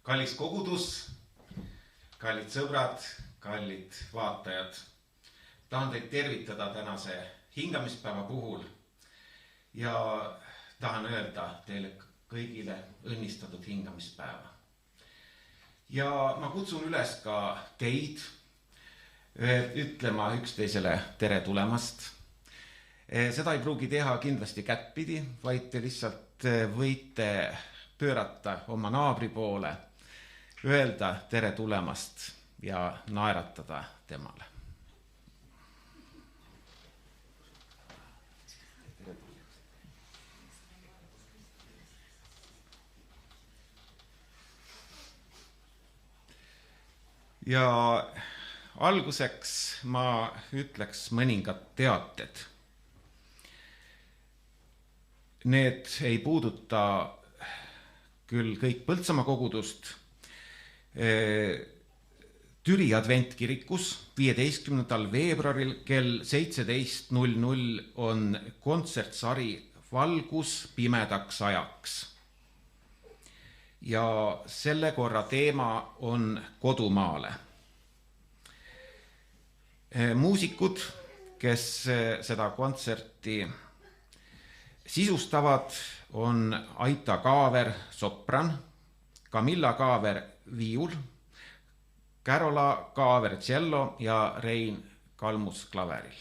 Kallis kogudus, kallid sõbrad, kallid vaatajad. Tahan teid tervitada tänase hingamispäeva puhul ja tahan öelda teile kõigile õnnistatud hingamispäeva. Ja ma kutsun üles ka teid ütlema üksteisele tere tulemast. Seda ei pruugi teha kindlasti kättpidi, vaid te lihtsalt võite pöörata oma naabri poole, öelda tere tulemast ja naeratada temale. Ja alguseks ma ütleks mõningad teated. Need ei puuduta küll kõik Põltsamaa kogudust. Türi adventkirikus 15. veebruaril kell 17.00 on kontsertsari Valgus pimedaks ajaks. Ja selle korra teema on kodumaale. Muusikud, kes seda kontserti sisustavad, on Aita Kaaver sopran, Camilla Kaaver viiul, Kärola Kaaver tšello ja Rein Kalmus klaveril.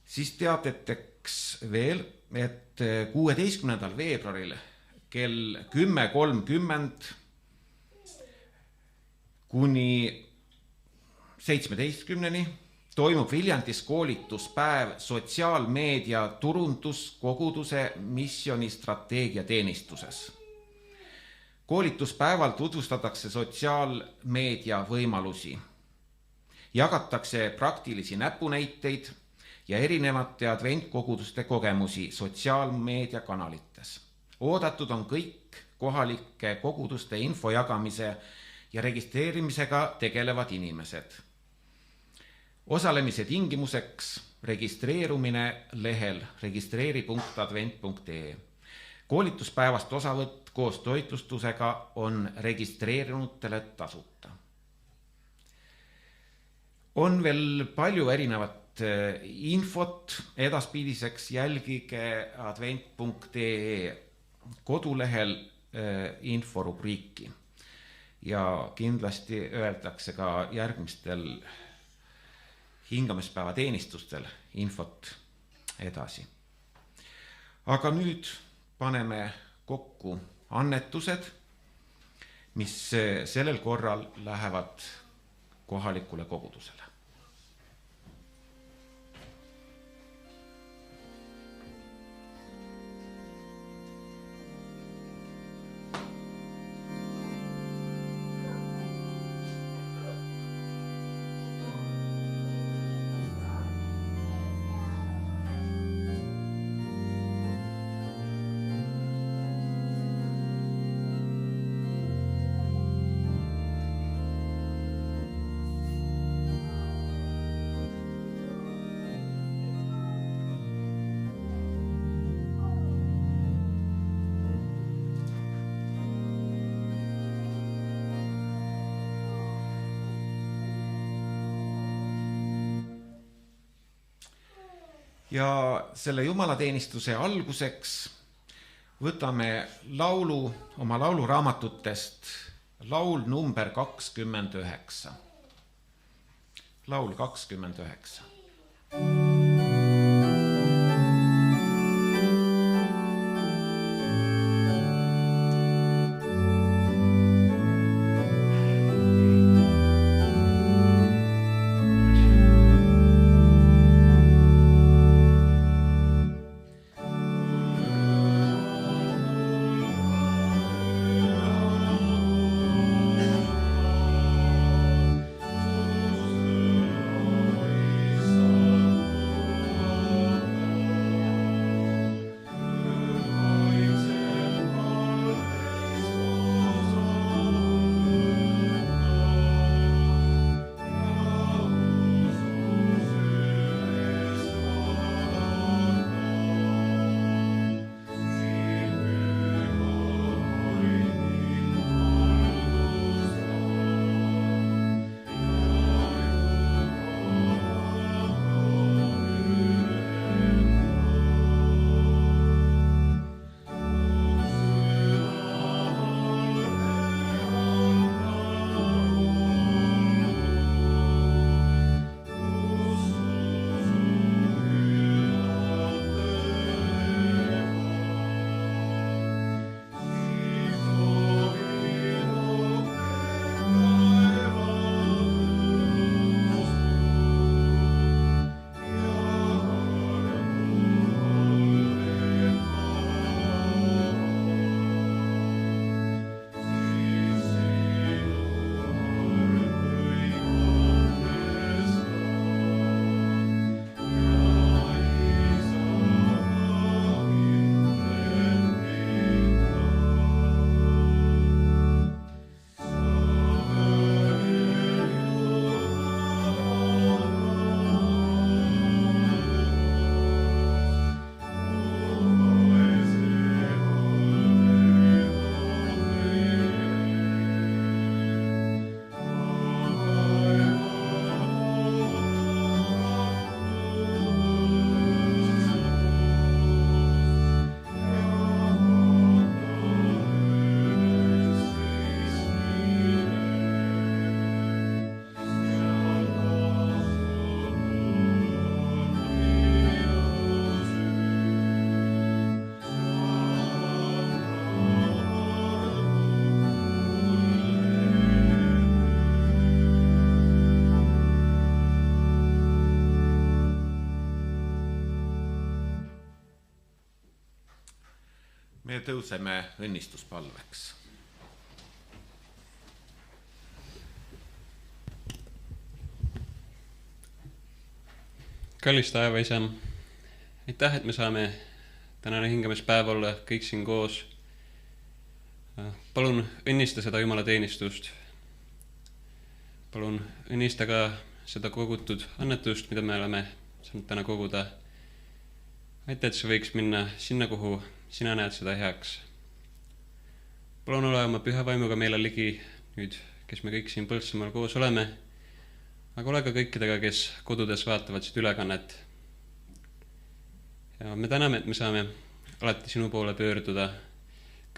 Siis teateteks veel, et 16. veebruaril kell 10.30 kuni 17. toimub Viljandis koolituspäev sotsiaalmeedia turundus koguduse missionistrateegia teenistuses. Koolituspäeval tutvustatakse sotsiaalmeedia võimalusi. Jagatakse praktilisi näpunäiteid ja erinevate adventkoguduste kogemusi sotsiaalmeedia kanalites. Oodatud on kõik kohalike koguduste info jagamise ja registreerimisega tegelevad inimesed. Osalemise tingimuseks registreerumine lehel registreeri.advent.ee. Koolituspäevast osavõtt koos toitlustusega on registreerinutele tasuta. On veel palju erinevat infot edaspidiseks, jälgige advent.ee kodulehel inforubriiki ja kindlasti öeldakse ka järgmistel hingamispäeva teenistustel infot edasi. Aga nüüd paneme kokku annetused, mis sellel korral lähevad kohalikule kogudusele. Ja selle jumalateenistuse alguseks võtame laulu oma lauluraamatutest, laul number 29. Laul 29. me tõuseme õnnistuspalveks. Kallis taevaisa, aitäh, et me saame tänane hingamispäev olla kõik siin koos. Palun õnnista seda Jumala teenistust. Palun õnnista ka seda kogutud annetust, mida me oleme saanud täna koguda. Aitäh, et see võiks minna sinna, kuhu sina näed seda heaks. Palun ole oma püha vaimuga meile ligi nüüd, kes me kõik siin Põltsamaal koos oleme, aga ole ka kõikidega, kes kodudes vaatavad siit ülekannet. Ja me täname, et me saame alati sinu poole pöörduda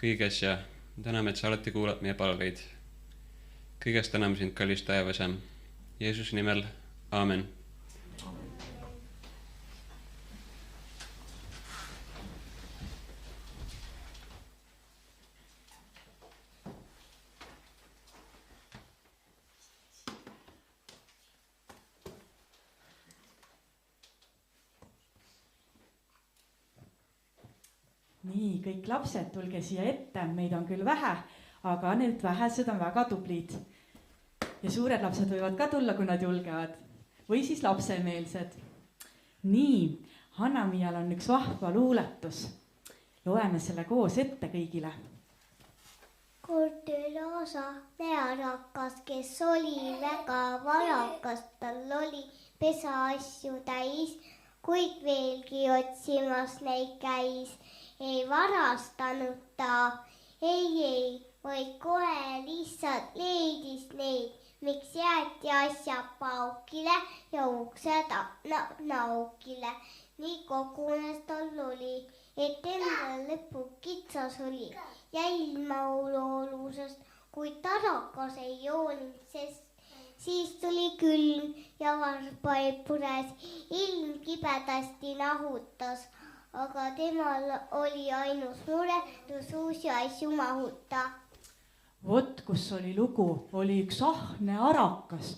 kõiges ja me täname, et sa alati kuulad meie palveid. Kõigest täname sind, kallis taevasa. Jeesuse nimel, aamen. Nii, kõik lapsed, tulge siia ette, meid on küll vähe, aga need vähesed on väga tublid. Ja suured lapsed võivad ka tulla, kui nad julgevad. Või siis lapsemeelsed. Nii, Hanna-Miial on üks vahva luuletus. Loeme selle koos ette kõigile. Kord oli osahne arakas, kes oli väga varakas, tal oli pesa asju täis, kuid veelgi otsimas neid käis. Ei varastanud ta, ei, vaid kohe lihtsalt leidis neid, miks jäeti asja paukile ja uksed naukile. Nii kogunes tal oli, et endal lõpu kitsas oli ja ilma olulisest, kuid tarakas ei jooninud, sest siis tuli külm ja varbaid pures, ilm kibedasti nahutas. Aga temal oli ainus mure, tõus uusi asju mahuta. Vot, kus oli lugu, oli üks ahne arakas,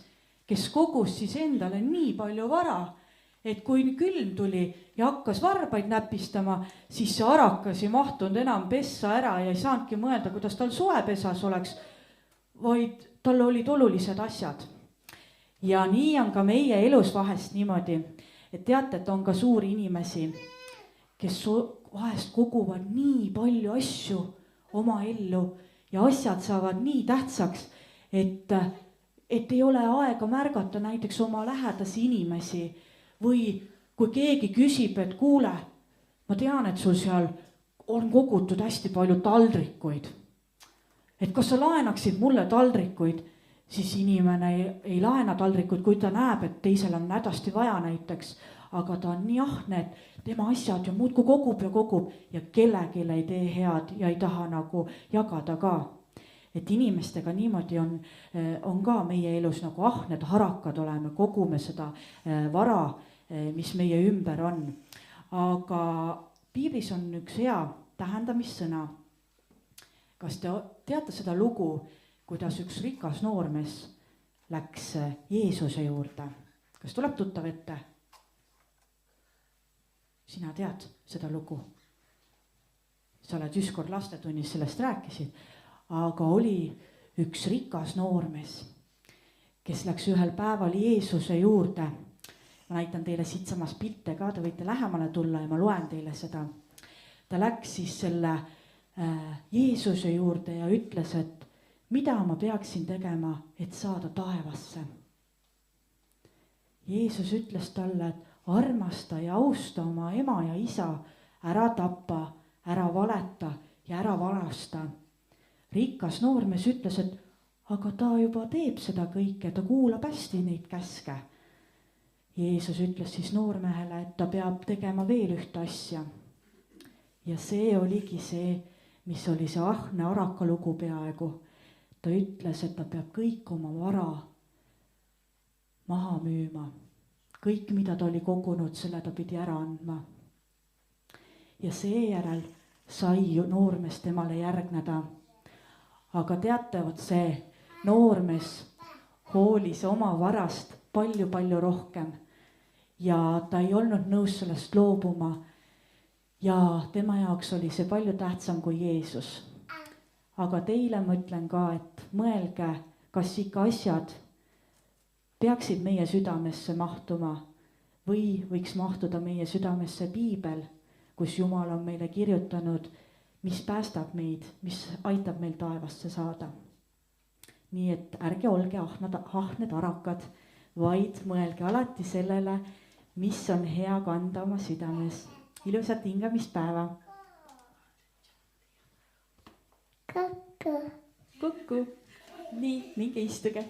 kes kogus siis endale nii palju vara, et kui külm tuli ja hakkas varbaid näpistama, siis see arakas ei mahtunud enam pessa ära ja ei saanudki mõelda, kuidas tal suvepesas oleks, vaid tal olid olulised asjad. Ja nii on ka meie elus vahest niimoodi, et teate, et on ka suuri inimesi, kes vahest koguvad nii palju asju oma ellu ja asjad saavad nii tähtsaks, et ei ole aega märgata näiteks oma lähedasi inimesi või kui keegi küsib, et kuule, ma tean, et sul seal on kogutud hästi palju taldrikuid, et kas sa laenaksid mulle taldrikuid, siis inimene ei laena taldrikuid, kui ta näeb, et teisel on hädasti vaja näiteks, aga ta on nii ahne, et tema asjad ju muudkui kogub ja kellelegi ei tee head ja ei taha nagu jagada ka. Et inimestega niimoodi on ka meie elus nagu ahned harakad oleme, kogume seda vara, mis meie ümber on. Aga piiblis on üks hea tähendamissõna. Kas te teate seda lugu, kuidas üks rikas noormees läks Jeesuse juurde? Kas tuleb tuttav ette? Sina tead seda lugu. Sa oled ükskord lastetunnis sellest rääkisid, aga oli üks rikas noormees, kes läks ühel päeval Jeesuse juurde. Ma näitan teile siit samas pilte ka, te võite lähemale tulla ja ma loen teile seda. Ta läks siis selle Jeesuse juurde ja ütles, et mida ma peaksin tegema, et saada taevasse. Jeesus ütles talle, et armasta ja austa oma ema ja isa, ära tapa, ära valeta ja ära varasta. Rikas noormees ütles, et aga ta juba teeb seda kõike, ta kuulab hästi neid käske. Jeesus ütles siis noormehele, et ta peab tegema veel ühte asja. Ja see oligi see, mis oli see ahne araka lugu peaaegu. Ta ütles, et ta peab kõik oma vara maha müüma. Kõik, mida ta oli kogunud, selle ta pidi ära andma. Ja seejärel sai noormees temale järgneda. Aga teate, vot see noormees hoolis oma varast palju rohkem ja ta ei olnud nõus sellest loobuma. ja tema jaoks oli see palju tähtsam kui Jeesus. Aga teile ma ütlen ka, et mõelge, kas ikka asjad peaksid meie südamesse mahtuma või võiks mahtuda meie südamesse Piibel, kus Jumal on meile kirjutanud, mis päästab meid, mis aitab meil taevasse saada. Nii et ärge olge ahned arakad, vaid mõelge alati sellele, mis on hea kanda oma südames. Ilusat hingamispäeva! Kukku! Nii, minge istuge!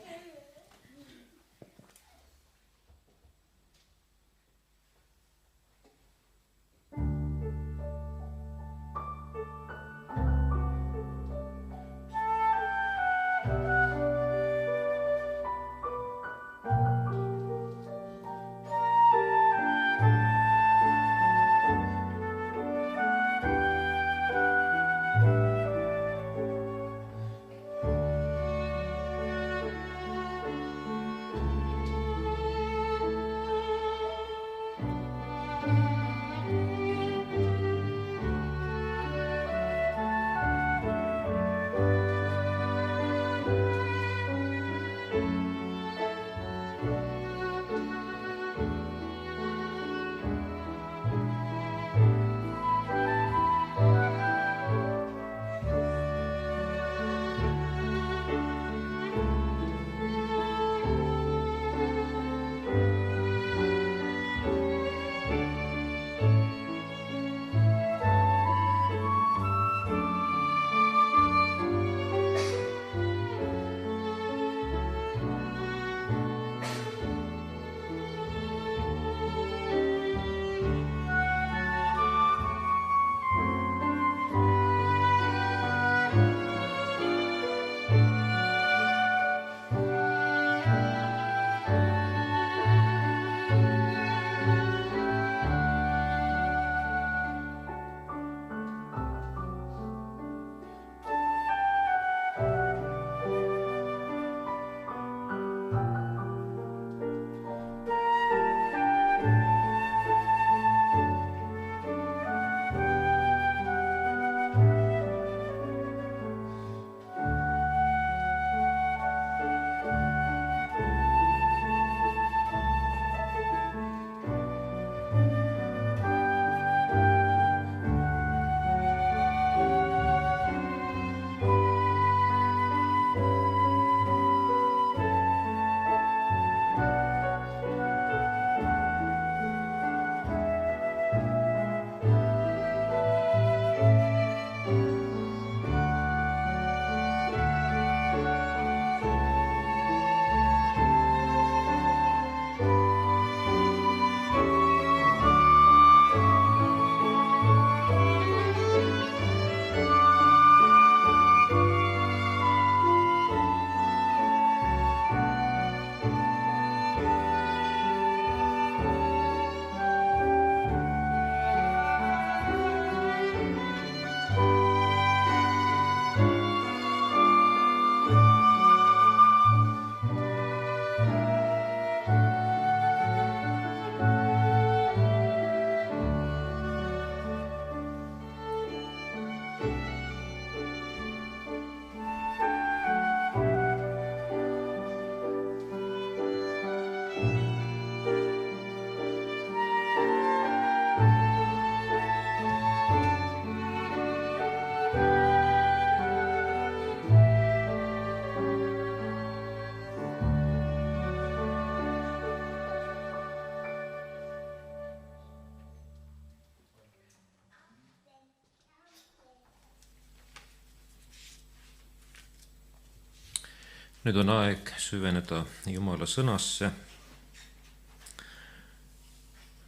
Nüüd on aeg süveneda Jumala sõnasse.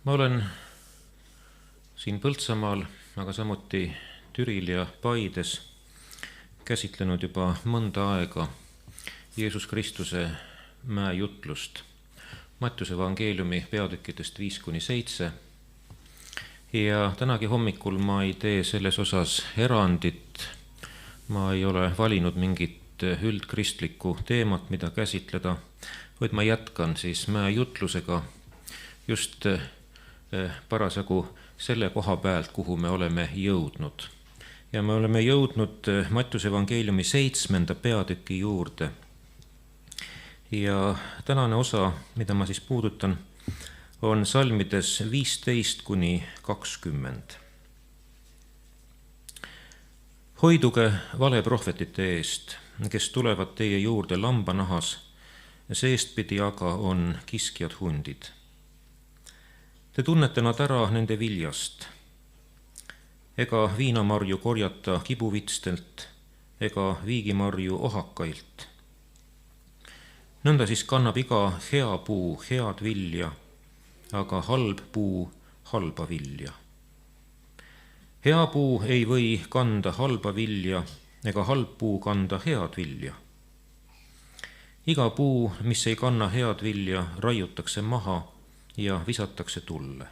Ma olen siin Põltsamaal, aga samuti Türil ja Paides käsitlenud juba mõnda aega Jeesus Kristuse mäejutlust Mattiuse evangeeliumi peatükkidest 5-7. Ja tänagi hommikul ma ei tee selles osas erandit. Ma ei ole valinud mingit üldkristlikku teemat, mida käsitleda, vaid ma jätkan siis mäejutlusega just parasjagu selle koha pealt, kuhu me oleme jõudnud. Ja me oleme jõudnud Mattiuse evangeeliumi 7. peatüki juurde. Ja tänane osa, mida ma siis puudutan, on salmides 15-20. Hoiduge valeprohvetite eest, kes tulevad teie juurde lambanahas, seestpidi aga on kiskjad hundid. Te tunnete nad ära nende viljast. Ega viinamarju korjata kibuvitstelt, ega viigimarju ohakailt. Nõnda siis kannab iga hea puu head vilja, aga halb puu halba vilja. Hea puu ei või kanda halba vilja, ega halb puu kanda head vilja. Iga puu, mis ei kanna head vilja, raiutakse maha ja visatakse tulle.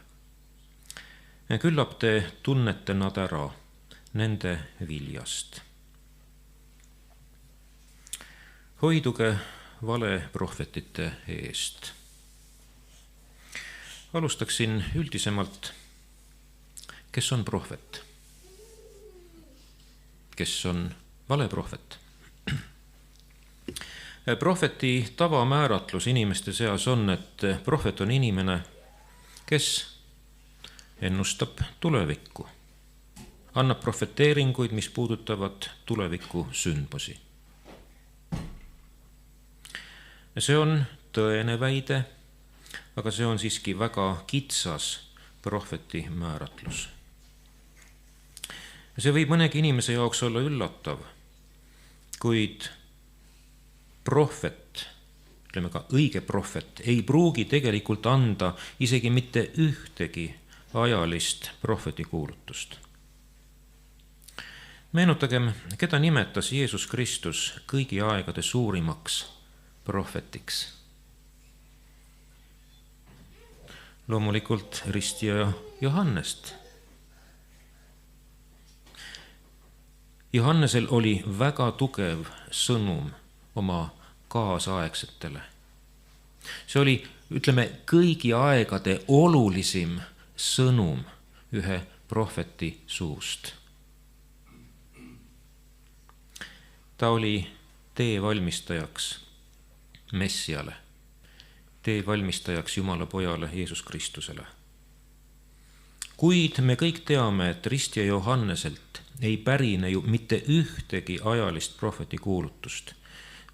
Küllap te tunnete nad ära nende viljast. Hoiduge valeprohvetite eest. Alustaksin üldisemalt, kes on prohvet? Kes on valeprohvet? Prohveti tavamääratlus inimeste seas on, et prohvet on inimene, kes ennustab tulevikku, annab profeteeringuid, mis puudutavad tuleviku sündmusi. See on tõene väide, aga see on siiski väga kitsas prohveti määratlus. See võib mõnegi inimese jaoks olla üllatav, kuid prohvet, ütleme ka õige prohvet, ei pruugi tegelikult anda isegi mitte ühtegi ajalist prohvetikuulutust. Meenutagem, keda nimetas Jeesus Kristus kõigi aegade suurimaks prohvetiks. Loomulikult ristija Johannest. Johannesel oli väga tugev sõnum oma kaasaegsetele. See oli, ütleme, kõigi aegade olulisim sõnum ühe prohveti suust. Ta oli tee valmistajaks Messiale, tee valmistajaks Jumala pojale Jeesus Kristusele. Kuid me kõik teame, et ristja Johanneselt ei pärine ju mitte ühtegi ajalist prohvetikuulutust,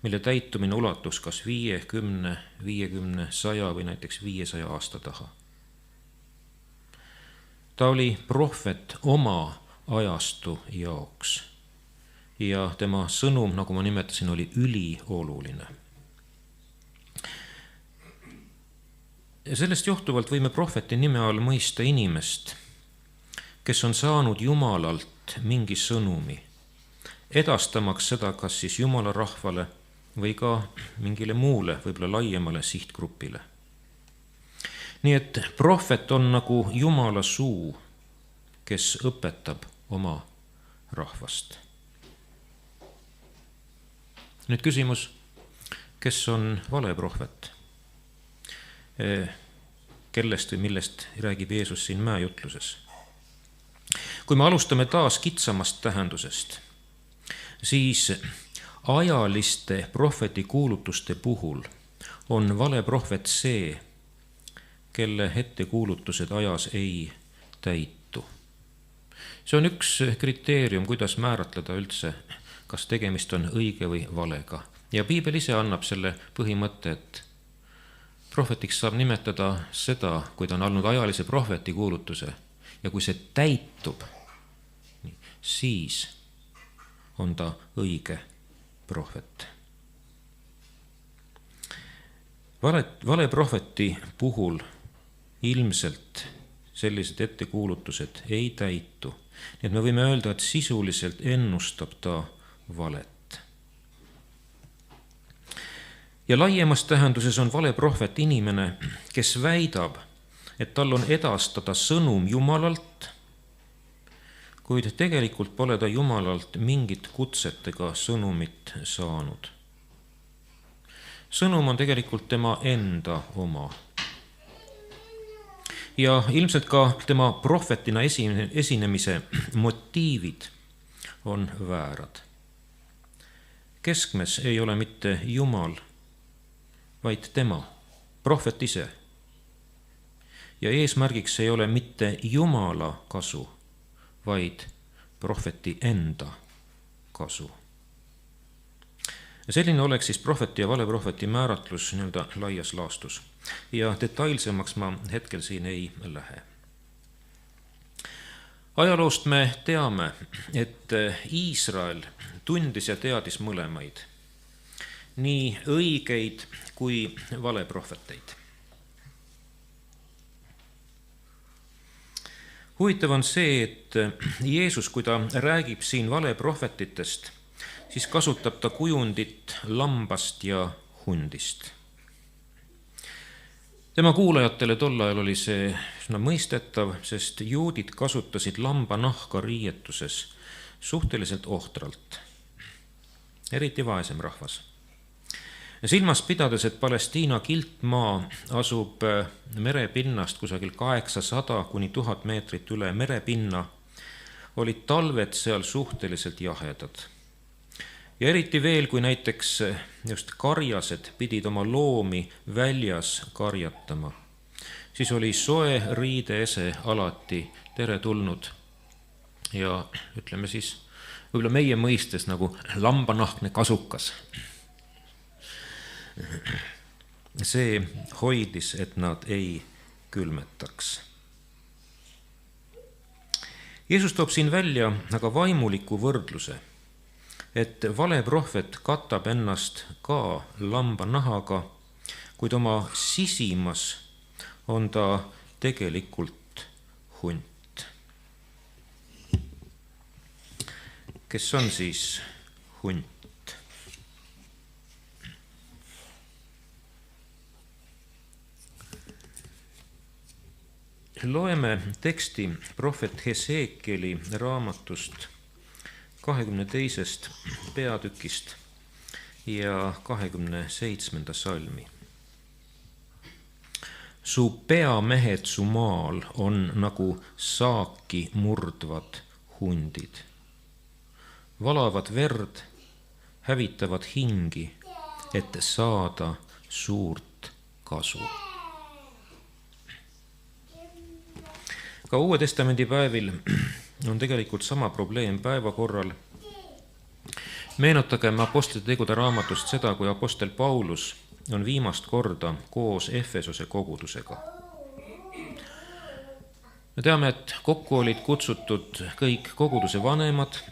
mille täitumine ulatuks kas 5, 10, 50, 100 või näiteks 500 aasta taha. Ta oli prohvet oma ajastu jaoks ja tema sõnum, nagu ma nimetasin, oli ülioluline. Ja sellest johtuvalt võime prohveti nime all mõista inimest, kes on saanud Jumalalt mingi sõnumi, edastamaks seda kas siis Jumala rahvale või ka mingile muule, võib-olla laiemale sihtgrupile. Nii et prohvet on nagu Jumala suu, kes õpetab oma rahvast. Nüüd küsimus, kes on valeprohvet? Kellest või millest räägib Jeesus siin mäejutluses? Kui me alustame taas kitsamast tähendusest, siis ajaliste prohvetikuulutuste puhul on valeprohvet see, kelle ettekuulutused ajas ei täitu. See on üks kriteerium, kuidas määratleda üldse, kas tegemist on õige või valega. Ja Piibel ise annab selle põhimõtte, et prohvetiks saab nimetada seda, kui ta on olnud ajalise prohvetikuulutuse ja kui see täitub, siis on ta õige prohvet. Valeprohveti puhul ilmselt sellised ettekuulutused ei täitu. Nii et me võime öelda, et sisuliselt ennustab ta valet. Ja laiemas tähenduses on valeprohvet inimene, kes väidab, et tal on edastada sõnum Jumalalt, kuid tegelikult pole ta Jumalalt mingit kutset ega sõnumit saanud. Sõnum on tegelikult tema enda oma. ja ilmselt ka tema prohvetina esinemise motiivid on väärad. Keskmes ei ole mitte Jumal, vaid tema, prohvet ise. Ja eesmärgiks ei ole mitte Jumala kasu, vaid prohveti enda kasu. Selline oleks siis prohveti ja valeprohveti määratlus nii-öelda laias laastus. Ja detailsemaks ma hetkel siin ei lähe. Ajaloost me teame, et Iisrael tundis ja teadis mõlemaid, nii õigeid kui valeprohveteid. Huvitav on see, et Jeesus, kui ta räägib siin valeprohvetitest, siis kasutab ta kujundit lambast ja hundist. Tema kuulajatele tol ajal oli see mõistetav, sest juudid kasutasid lambanahka riietuses suhteliselt ohtralt, eriti vaesem rahvas. Silmas pidades, et Palestiina kiltmaa asub merepinnast kusagil 800 kuni 1000 meetrit üle merepinna, olid talved seal suhteliselt jahedad. Ja eriti veel, kui näiteks just karjased pidid oma loomi väljas karjatama, siis oli soe riideese alati teretulnud. Ja ütleme siis, võib-olla meie mõistes nagu lambanahkne kasukas. See hoidis, et nad ei külmetaks. Jeesus toob siin välja aga vaimuliku võrdluse, et valeprohvet katab ennast ka lambanahaga, kuid oma sisimas on ta tegelikult hunt. Kes on siis hunt? Loeme teksti prohvet Hesekieli raamatust 22. peatükist ja 27. salmi. Su peamehed su maal on nagu saaki murdvad hundid. Valavad verd, hävitavad hingi, et saada suurt kasu. Ka Uue Testamendi päevil on tegelikult sama probleem päevakorral. Meenutagem Apostlite tegude raamatust seda, kui apostel Paulus on viimast korda koos Efesose kogudusega. Me teame, et kokku olid kutsutud kõik koguduse vanemad,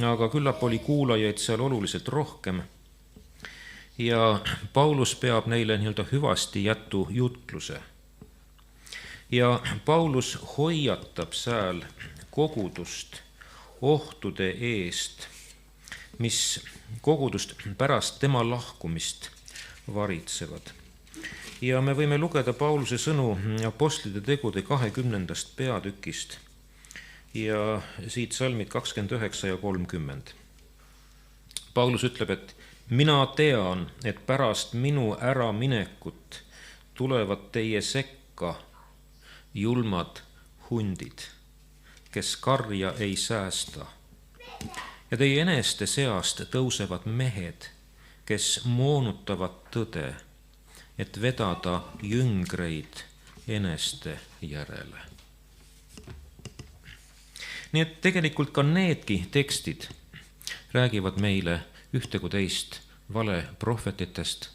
aga küllap oli kuulajaid seal oluliselt rohkem. Ja Paulus peab neile nii-öelda hüvasti jätu jutluse. Ja Paulus hoiatab seal kogudust ohtude eest, mis kogudust pärast tema lahkumist varitsevad. Ja me võime lugeda Pauluse sõnu Apostlite tegude 20. peatükist ja siit salmid 29 ja 30. Paulus ütleb, et mina tean, et pärast minu äraminekut tulevad teie sekka julmad hundid, kes karja ei säästa. Ja teie eneste seast tõusevad mehed, kes moonutavad tõde, et vedada jüngreid eneste järele. Nii et tegelikult ka needki tekstid räägivad meile ühte kui teist valeprohvetitest,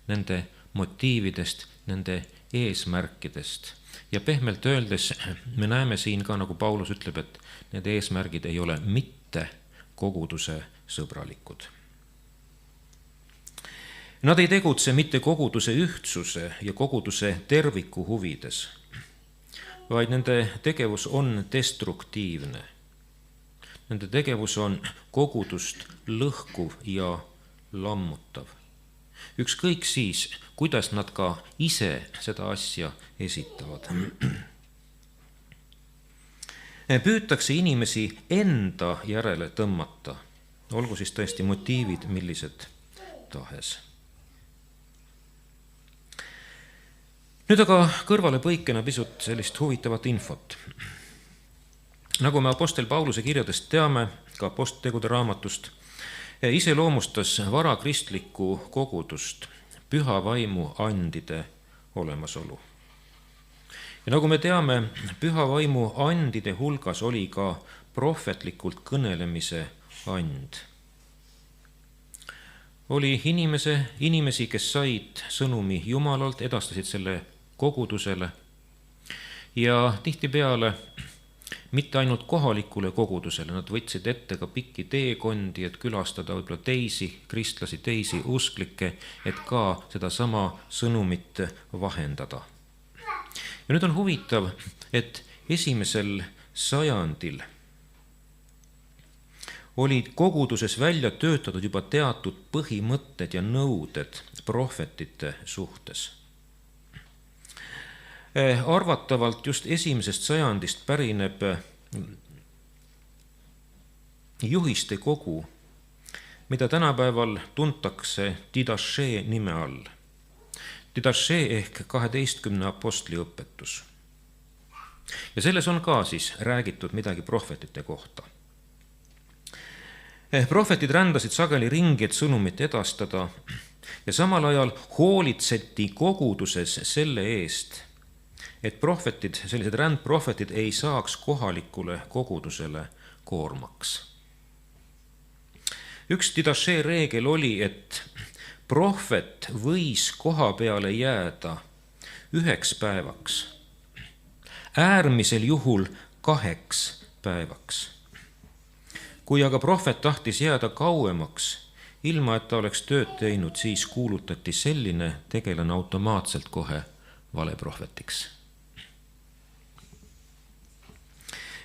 nende motiividest, nende eesmärkidest. Ja pehmelt öeldes me näeme siin ka, nagu Paulus ütleb, et need eesmärgid ei ole mitte koguduse sõbralikud. Nad ei tegutse mitte koguduse ühtsuse ja koguduse terviku huvides, vaid nende tegevus on destruktiivne. Nende tegevus on kogudust lõhkuv ja lammutav. Ükskõik siis, kuidas nad ka ise seda asja esitavad. Püütakse inimesi enda järele tõmmata, olgu siis tõesti motiivid millised tahes. Nüüd aga kõrvalepõikena pisut sellist huvitavat infot. Nagu me apostel Pauluse kirjadest teame, ka Apostolitegude raamatust, iseloomustas varakristlikku kogudust püha vaimu andide olemasolu. Ja nagu me teame, püha vaimu andide hulgas oli ka prohvetlikult kõnelemise and. Oli inimesi, kes said sõnumi Jumalalt, edastasid selle kogudusele ja tihtipeale mitte ainult kohalikule kogudusele, nad võtsid ette ka pikki teekondi, et külastada võib-olla teisi kristlasi, teisi usklikke, et ka seda sama sõnumit vahendada. Ja nüüd on huvitav, et esimesel sajandil olid koguduses välja töötatud juba teatud põhimõtted ja nõuded prohvetite suhtes. Arvatavalt just esimesest sajandist pärineb juhiste kogu, mida tänapäeval tuntakse Didache nime all. Didache ehk 12 apostli õpetus. Ja selles on ka siis räägitud midagi prohvetite kohta. Prohvetid rändasid sageli ringi, et sõnumit edastada ja samal ajal hoolitseti koguduses selle eest, et prohvetid, sellised rändprohvetid ei saaks kohalikule kogudusele koormaks. Üks Didache reegel oli, et prohvet võis koha peale jääda 1 päevaks, äärmisel juhul 2 päevaks. Kui aga prohvet tahtis jääda kauemaks, ilma et ta oleks tööd teinud, siis kuulutati selline tegelane automaatselt kohe valeprohvetiks.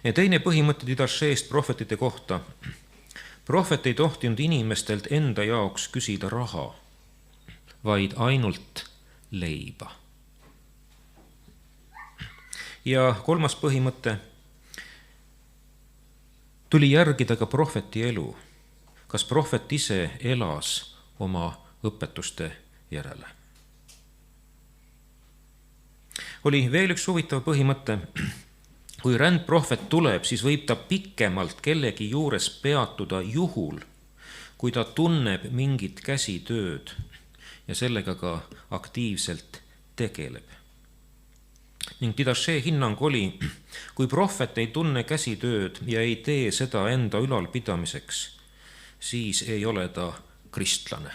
Ja teine põhimõte Didacheest prohvetite kohta. Prohvet ei tohtinud inimestelt enda jaoks küsida raha, vaid ainult leiba. Ja 3. põhimõte. Tuli järgida ka prohveti elu. Kas prohvet ise elas oma õpetuste järele? Oli veel üks huvitav põhimõte. Kui rändprohvet tuleb, siis võib ta pikemalt kellegi juures peatuda juhul, kui ta tunneb mingit käsitööd ja sellega ka aktiivselt tegeleb. Ning Didache hinnang oli, kui prohvet ei tunne käsitööd ja ei tee seda enda ülalpidamiseks, siis ei ole ta kristlane.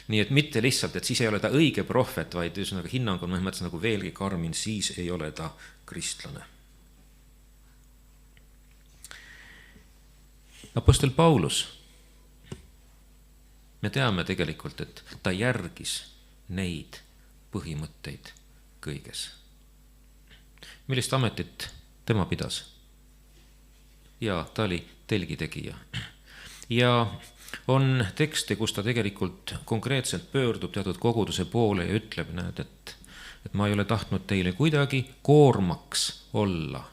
Nii et mitte lihtsalt, et siis ei ole ta õige prohvet, vaid üsnaga hinnang on mõttes nagu veelgi karmin, siis ei ole ta kristlane. Apostel Paulus, me teame tegelikult, et ta järgis neid põhimõtteid kõiges. Millist ametit tema pidas? Ja ta oli telgitegija. Ja on tekste, kus ta tegelikult konkreetselt pöördub teatud koguduse poole ja ütleb, et ma ei ole tahtnud teile kuidagi koormaks olla,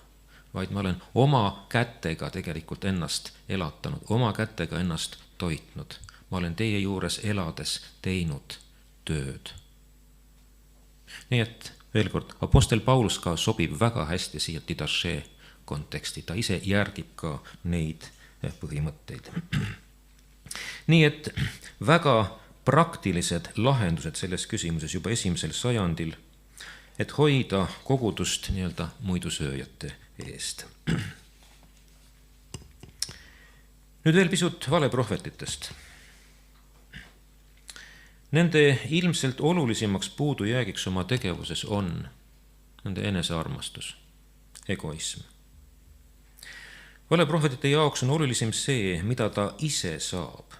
vaid ma olen oma kätega tegelikult ennast elatanud, oma kätega ennast toitnud. Ma olen teie juures elades teinud tööd. Nii et veel kord, apostel Paulus ka sobib väga hästi siia Didache konteksti. Ta ise järgib ka neid põhimõtteid. Nii et väga praktilised lahendused selles küsimuses juba 1. sajandil, et hoida kogudust nii-öelda muidusööjate eest. Nüüd veel pisut valeprohvetitest. Nende ilmselt olulisemaks puudujäägiks oma tegevuses on nende enesearmastus, egoism. Valeprohvetite jaoks on olulisem see, mida ta ise saab,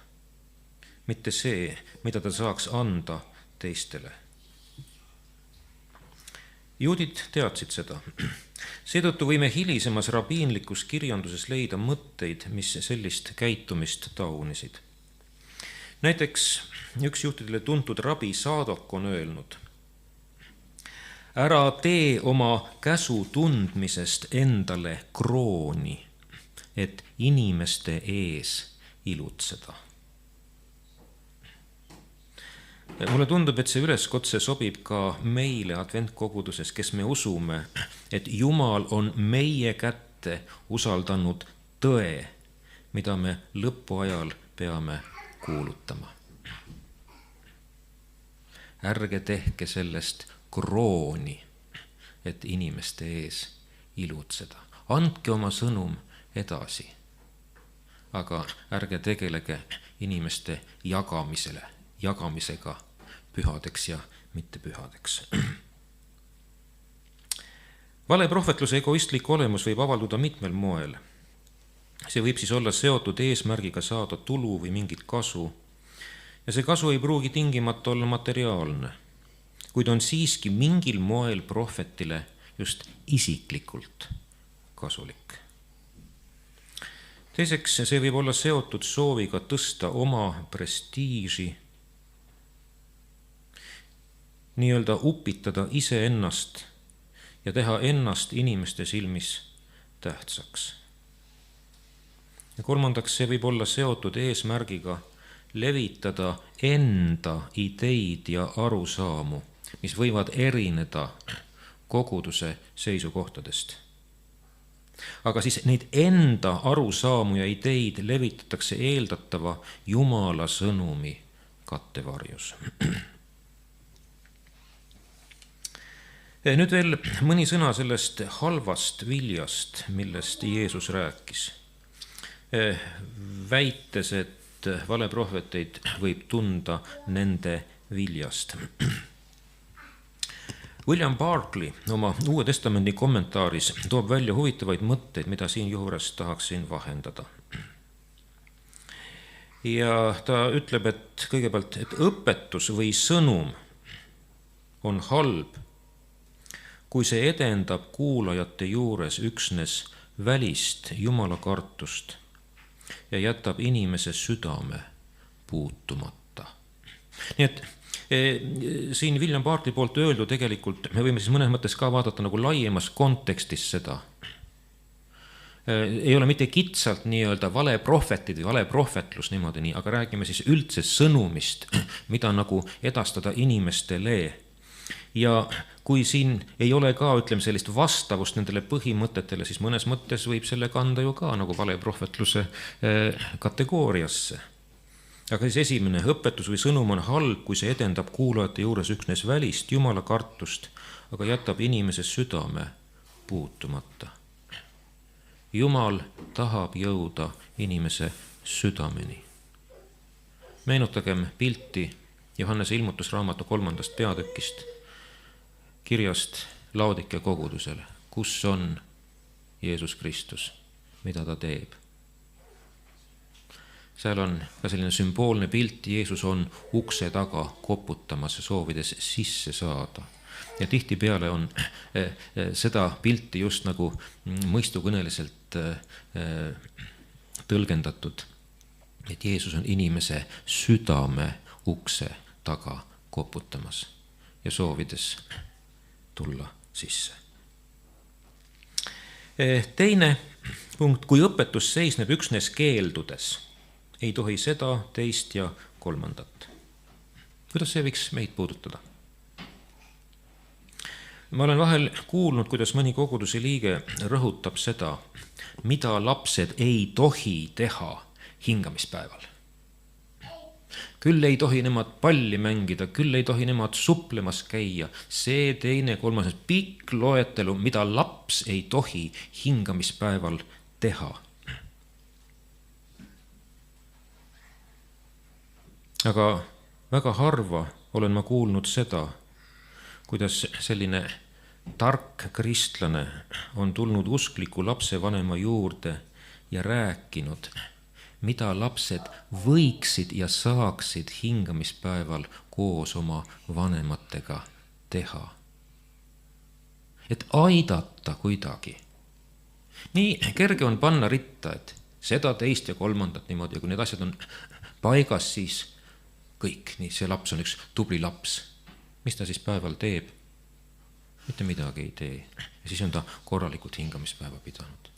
mitte see, mida ta saaks anda teistele. Juudid teadsid seda. Seetõttu võime hilisemas rabiinlikus kirjanduses leida mõtteid, mis sellist käitumist taunisid. Näiteks üks juhtidele tuntud rabi Saadok on öelnud: ära tee oma käsu tundmisest endale krooni, et inimeste ees ilutseda. mulle tundub, et see üleskutse sobib ka meile adventkoguduses, kes me usume, et Jumal on meie kätte usaldanud tõe, mida me lõpuajal peame kuulutama. Ärge tehke sellest krooni, et inimeste ees ilutseda. Andke oma sõnum edasi, aga ärge tegelege inimeste jagamisega pühadeks ja mittepühadeks. Valeprohvetluse egoistlik olemus võib avalduda mitmel moel. See võib siis olla seotud eesmärgiga saada tulu või mingit kasu. Ja see kasu ei pruugi tingimata olla materiaalne, kuid on siiski mingil moel prohvetile just isiklikult kasulik. Teiseks, see võib olla seotud sooviga tõsta oma prestiiži, nii-öelda upitada iseennast ja teha ennast inimeste silmis tähtsaks. Ja kolmandaks, see võib olla seotud eesmärgiga levitada enda ideid ja arusaamu, mis võivad erineda koguduse seisukohtadest. Aga siis neid enda arusaamu ja ideid levitatakse eeldatava Jumala sõnumi kattevarjus. Nüüd veel mõni sõna sellest halvast viljast, millest Jeesus rääkis. Väites, et valeprohveteid võib tunda nende viljast. William Barclay oma Uue Testamendi kommentaaris toob välja huvitavaid mõtteid, mida siin juures tahaksin vahendada. Ja ta ütleb, et kõigepealt, et õpetus või sõnum on halb, kui see edendab kuulajate juures üksnes välist Jumala kartust ja jätab inimese südame puutumata. Nii et siin William Barclay poolt öeldu tegelikult me võime siis mõnes mõttes ka vaadata nagu laiemas kontekstis seda. Ei ole mitte kitsalt nii-öelda valeprohvetid või valeprohvetlus niimoodi nii, aga räägime siis üldse sõnumist, mida nagu edastada inimestele. Ja kui siin ei ole ka, ütleme, sellist vastavust nendele põhimõtetele, siis mõnes mõttes võib selle kanda ju ka nagu valeprohvetluse kategooriasse. Aga siis esimene, õpetus või sõnum on halb, kui see edendab kuulajate juures üksnes välist Jumala kartust, aga jätab inimese südame puutumata. Jumal tahab jõuda inimese südameni. Meenutagem pilti Johannese ilmutusraamatu 3. peatükist, kirjast Laodike kogudusele, kus on Jeesus Kristus, mida ta teeb. Seal on ka selline sümboolne pilt, Jeesus on ukse taga koputamas, soovides sisse saada. Ja tihtipeale on seda pilti just nagu mõistukõneliselt tõlgendatud, et Jeesus on inimese südame ukse taga koputamas ja soovides tulla sisse. Teine punkt, kui õpetus seisneb üksnes keeldudes, ei tohi seda, teist ja kolmandat. Kuidas see võiks meid puudutada? Ma olen vahel kuulnud, kuidas mõni koguduse liige rõhutab seda, mida lapsed ei tohi teha hingamispäeval. Küll ei tohi nemad palli mängida, küll ei tohi nemad suplemas käia. See teine, kolmas, pikk loetelu, mida laps ei tohi hingamispäeval teha. Aga väga harva olen ma kuulnud seda, kuidas selline tark kristlane on tulnud uskliku lapsevanema juurde ja rääkinud, mida lapsed võiksid ja saaksid hingamispäeval koos oma vanematega teha. Et aidata kuidagi. Nii kerge on panna ritta, et seda, teist ja kolmandat niimoodi, ja kui need asjad on paigas, siis kõik, nii see laps on üks tubli laps. Mis ta siis päeval teeb? Mitte midagi ei tee. Ja siis on ta korralikult hingamispäeva pidanud.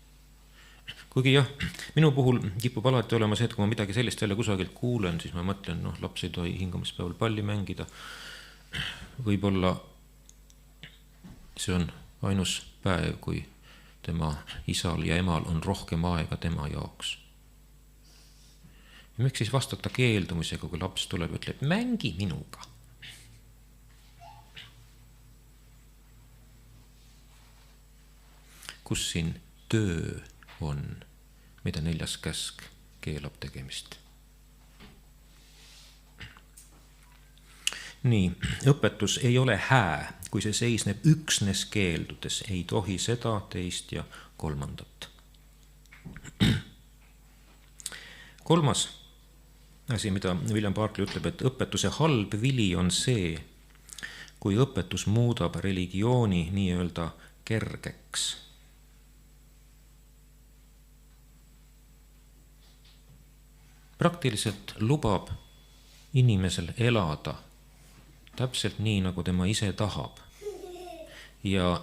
kuigi jah, minu puhul kipub alati olema see, et kui ma midagi sellist jälle kusagilt kuulen, siis ma mõtlen, laps ei tohi hingamispäeval palli mängida. Võib-olla see on ainus päev, kui tema isal ja emal on rohkem aega tema jaoks. Ja miks siis vastata keeldumisega, kui laps tuleb ja ütleb, mängi minuga. Kus siin töö on, mida 4. käsk keelab tegemist? Nii, õpetus ei ole hää, kui see seisneb üksnes keeldudes, ei tohi seda, teist ja kolmandat. Kolmas asi, mida William Barclay ütleb, et õpetuse halb vili on see, kui õpetus muudab religiooni nii-öelda kergeks. Praktiliselt lubab inimesel elada täpselt nii, nagu tema ise tahab. Ja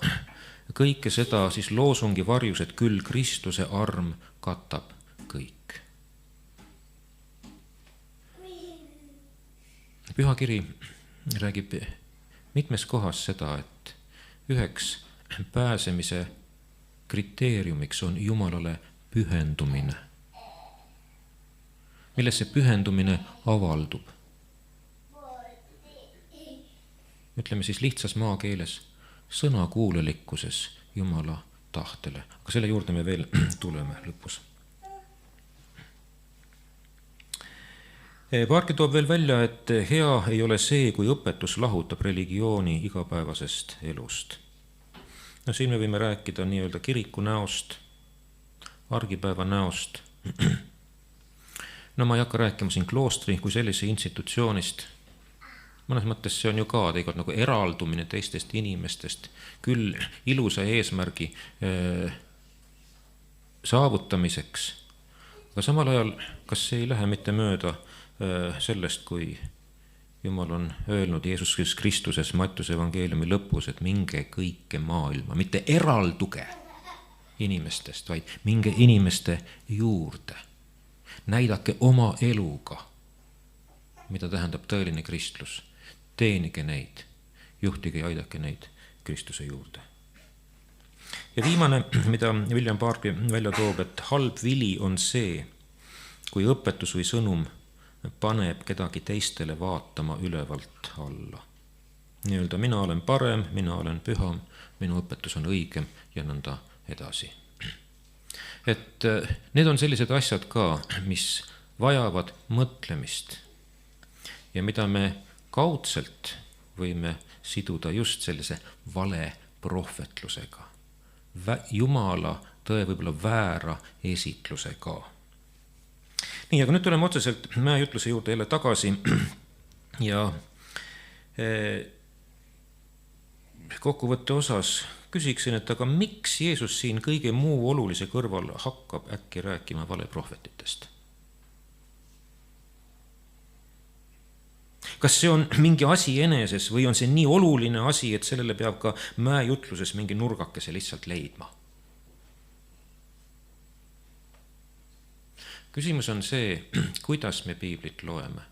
kõike seda siis loosungi varjus, et küll Kristuse arm katab kõik. Pühakiri räägib mitmes kohas seda, et üheks pääsemise kriteeriumiks on Jumalale pühendumine, milles see pühendumine avaldub. Ütleme siis lihtsas maakeeles sõnakuulelikkuses Jumala tahtele. Aga selle juurde me veel tuleme lõpus. Barclay toob veel välja, et hea ei ole see, kui õpetus lahutab religiooni igapäevasest elust. Siin me võime rääkida nii-öelda kiriku näost, argipäeva näost. Ma ei hakka rääkima siin kloostri kui sellise institutsioonist. Mõnes mõttes see on ju ka tegelikult nagu eraldumine teistest inimestest, küll ilusa eesmärgi saavutamiseks. Aga samal ajal, kas see ei lähe mitte mööda sellest, kui Jumal on öelnud Jeesus Kristuses Mattuse evangeeliumi lõpus, et minge kõike maailma, mitte eralduge inimestest, vaid minge inimeste juurde. Näidake oma eluga, mida tähendab tõeline kristlus. Teenige neid, juhtige ja aidake neid Kristuse juurde. Ja viimane, mida William Barclay välja toob, et halb vili on see, kui õpetus või sõnum paneb kedagi teistele vaatama ülevalt alla. Nii-öelda mina olen parem, mina olen püham, minu õpetus on õigem ja nõnda edasi. Et need on sellised asjad ka, mis vajavad mõtlemist ja mida me kaudselt võime siduda just sellise vale prohvetlusega, Jumala tõe võib-olla väära esitlusega. Nii, aga nüüd tuleme otseselt mäejutluse juurde jälle tagasi ja kokkuvõtte osas küsiksin, et aga miks Jeesus siin kõige muu olulise kõrval hakkab äkki rääkima valeprohvetitest? Kas see on mingi asi eneses või on see nii oluline asi, et sellele peab ka mäejutluses mingi nurgakese lihtsalt leidma? Küsimus on see, kuidas me piiblit loeme,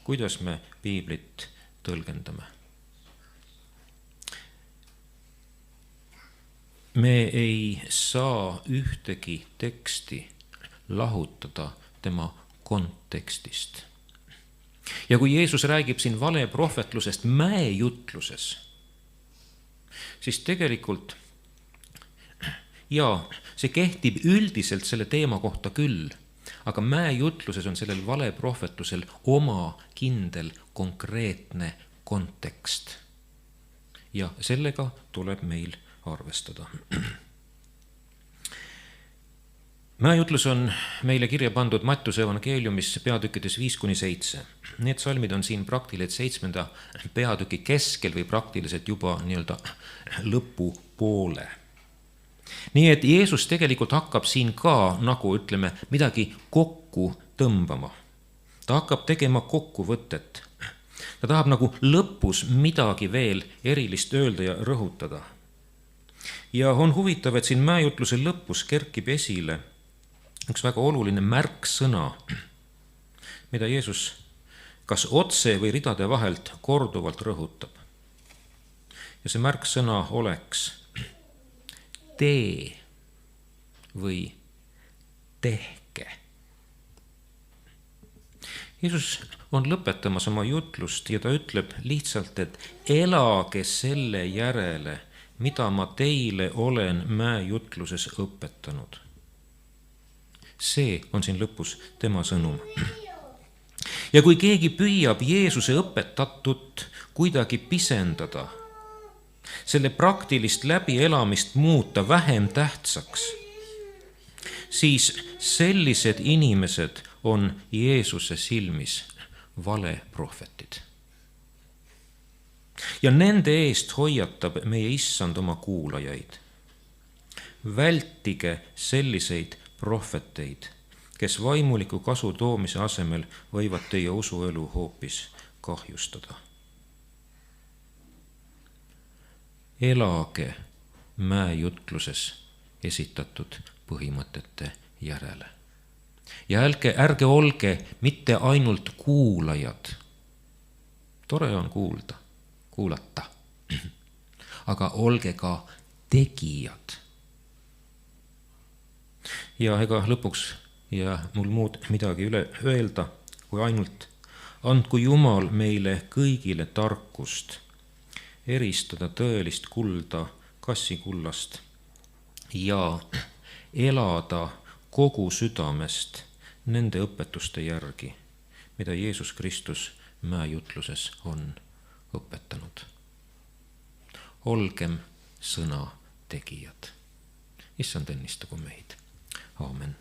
kuidas me piiblit tõlgendame. Me ei saa ühtegi teksti lahutada tema kontekstist. Ja kui Jeesus räägib siin valeprohvetlusest mäejutluses, siis tegelikult, see kehtib üldiselt selle teema kohta küll, aga mäejutluses on sellel valeprohvetlusel oma kindel konkreetne kontekst. Ja sellega tuleb meil arvestada. Mäejutlus on meile kirja pandud Mattuse evangeeliumis peatükkides 5-7. Need salmid on siin praktiliselt 7. peatüki keskel või praktiliselt juba nii-öelda lõpupoole. Nii et Jeesus tegelikult hakkab siin ka, nagu ütleme, midagi kokku tõmbama. Ta hakkab tegema kokkuvõtet. Ta tahab nagu lõpus midagi veel erilist öelda ja rõhutada. Ja on huvitav, et siin mäejutluse lõpus kerkib esile üks väga oluline märksõna, mida Jeesus kas otse või ridade vahelt korduvalt rõhutab. Ja see märksõna oleks tee või tehke. Jeesus on lõpetamas oma jutlust ja ta ütleb lihtsalt, et elage selle järele, mida ma teile olen mäejutluses õpetanud. See on siin lõpus tema sõnum. Ja kui keegi püüab Jeesuse õpetatut kuidagi pisendada, selle praktilist läbielamist muuta vähem tähtsaks, siis sellised inimesed on Jeesuse silmis valeprohvetid. Ja nende eest hoiatab meie Issand oma kuulajaid. Vältige selliseid prohveteid, kes vaimuliku kasu toomise asemel võivad teie usuelu hoopis kahjustada. Elage mäejutluses esitatud põhimõtete järele. Ja ärge olge mitte ainult kuulajad. Tore on kuulata, aga olge ka tegijad. Ja ega lõpuks ja mul muud midagi üle öelda, kui ainult andku Jumal meile kõigile tarkust eristada tõelist kulda kassikullast ja elada kogu südamest nende õpetuste järgi, mida Jeesus Kristus mäejutluses on õpetanud. Olgem sõna tegijad. Issand õnnistagu meid. Aamen.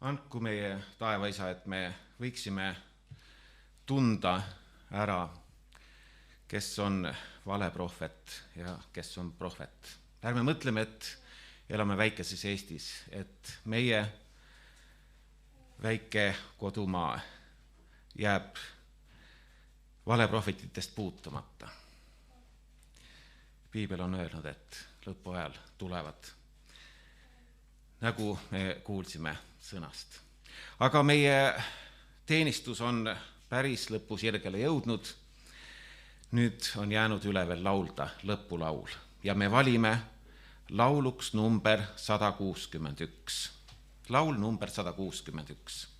andku meie taevaisa, et me võiksime tunda ära, kes on valeprohvet ja kes on prohvet. Ärme mõtleme, et elame väikeses Eestis, et meie väike kodumaa jääb valeprohvetitest puutumata. Piibel on öelnud, et lõpuajal tulevad, nagu me kuulsime sõnast. Aga meie teenistus on päris lõpusirgele jõudnud. Nüüd on jäänud üle veel laulda lõpulaul ja me valime lauluks number 161. Laul number 161.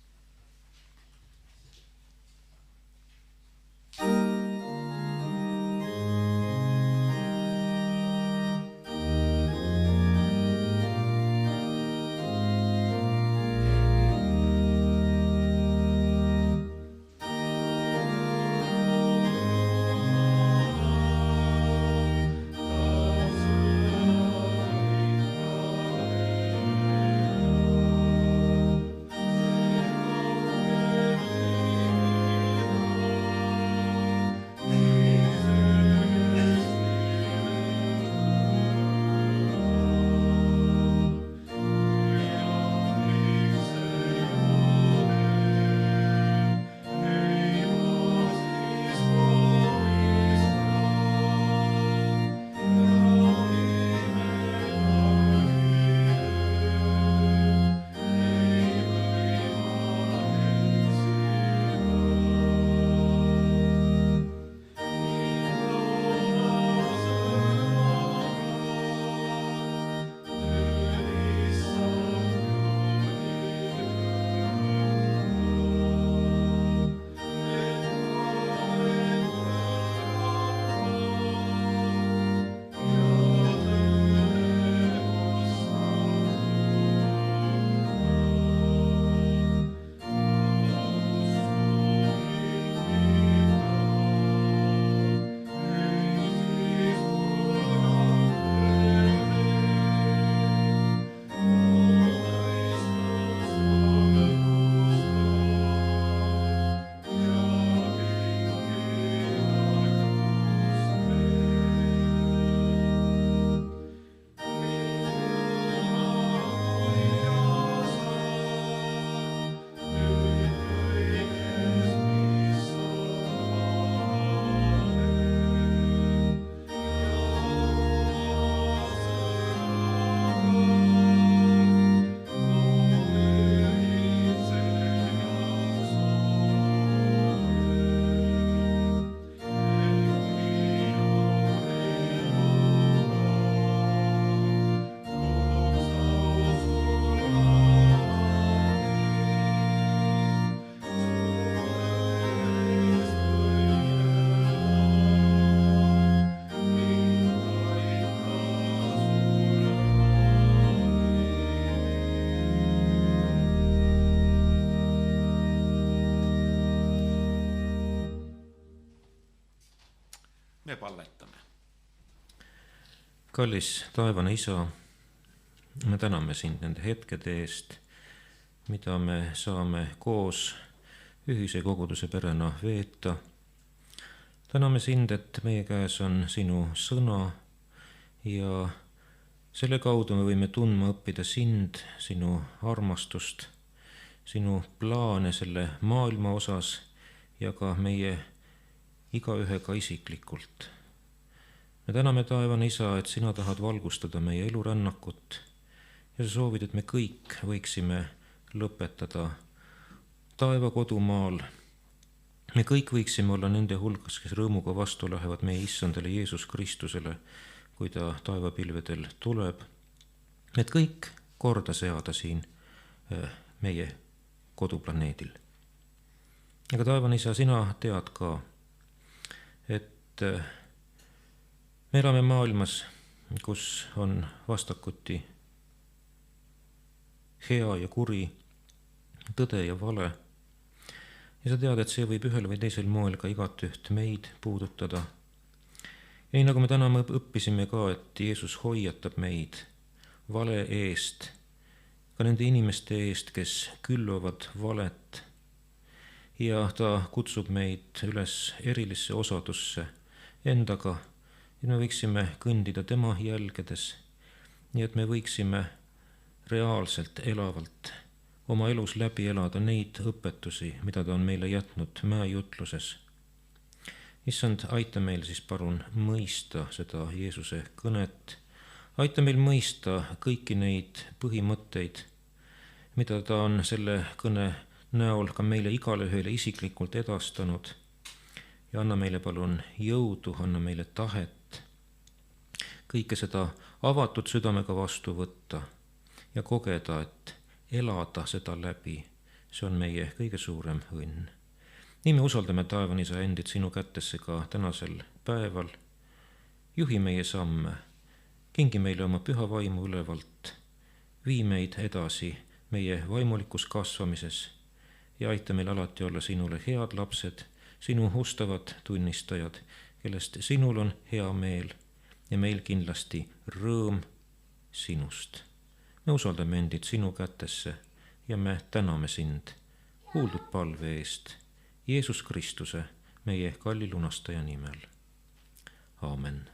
Me palvetame. Kallis taevane Isa, me täname sind nende hetkede eest, mida me saame koos ühise koguduse perena veeta. Täname sind, et meie käes on sinu sõna ja selle kaudu me võime tundma õppida sind, sinu armastust, sinu plaane selle maailma osas ja ka meie igaühega isiklikult. Me täname taevane Isa, et sina tahad valgustada meie elurännakut ja sa soovid, et me kõik võiksime lõpetada taeva kodumaal. Me kõik võiksime olla nende hulgas, kes rõõmuga vastu lähevad meie issandale Jeesus Kristusele, kui ta taevapilvedel tuleb. Et kõik korda seada siin meie koduplaneedil. Aga taevane Isa, sina tead ka, et me elame maailmas, kus on vastakuti hea ja kuri, tõde ja vale. Ja sa tead, et see võib ühel või teisel moel ka igat üht meid puudutada. Ja nii nagu me täna õppisime ka, et Jeesus hoiatab meid vale eest ka nende inimeste eest, kes külvavad valet. Ja ta kutsub meid üles erilisse osadusse endaga, et me võiksime kõndida tema jälgedes, nii et me võiksime reaalselt, elavalt oma elus läbi elada neid õpetusi, mida ta on meile jätnud mäejutluses. Issand, aita meil siis palun mõista seda Jeesuse kõnet. Aita meil mõista kõiki neid põhimõtteid, mida ta on selle kõne näol ka meile igale ühele isiklikult edastanud. Ja anna meile palun jõudu, anna meile tahet kõike seda avatud südamega vastu võtta ja kogeda, et elada seda läbi. See on meie kõige suurem õnn. Nii me usaldame, taevani Isa, endid sinu kätesse ka tänasel päeval. Juhi meie samme, kingi meile oma püha vaimu ülevalt, vii meid edasi meie vaimulikus kasvamises ja aita meil alati olla sinule head lapsed, sinu ustavad tunnistajad, kellest sinul on hea meel ja meil kindlasti rõõm sinust. Me usaldame endid sinu kätesse ja me täname sind kuuldud palve eest Jeesus Kristuse, meie kalli lunastaja nimel. Aamen.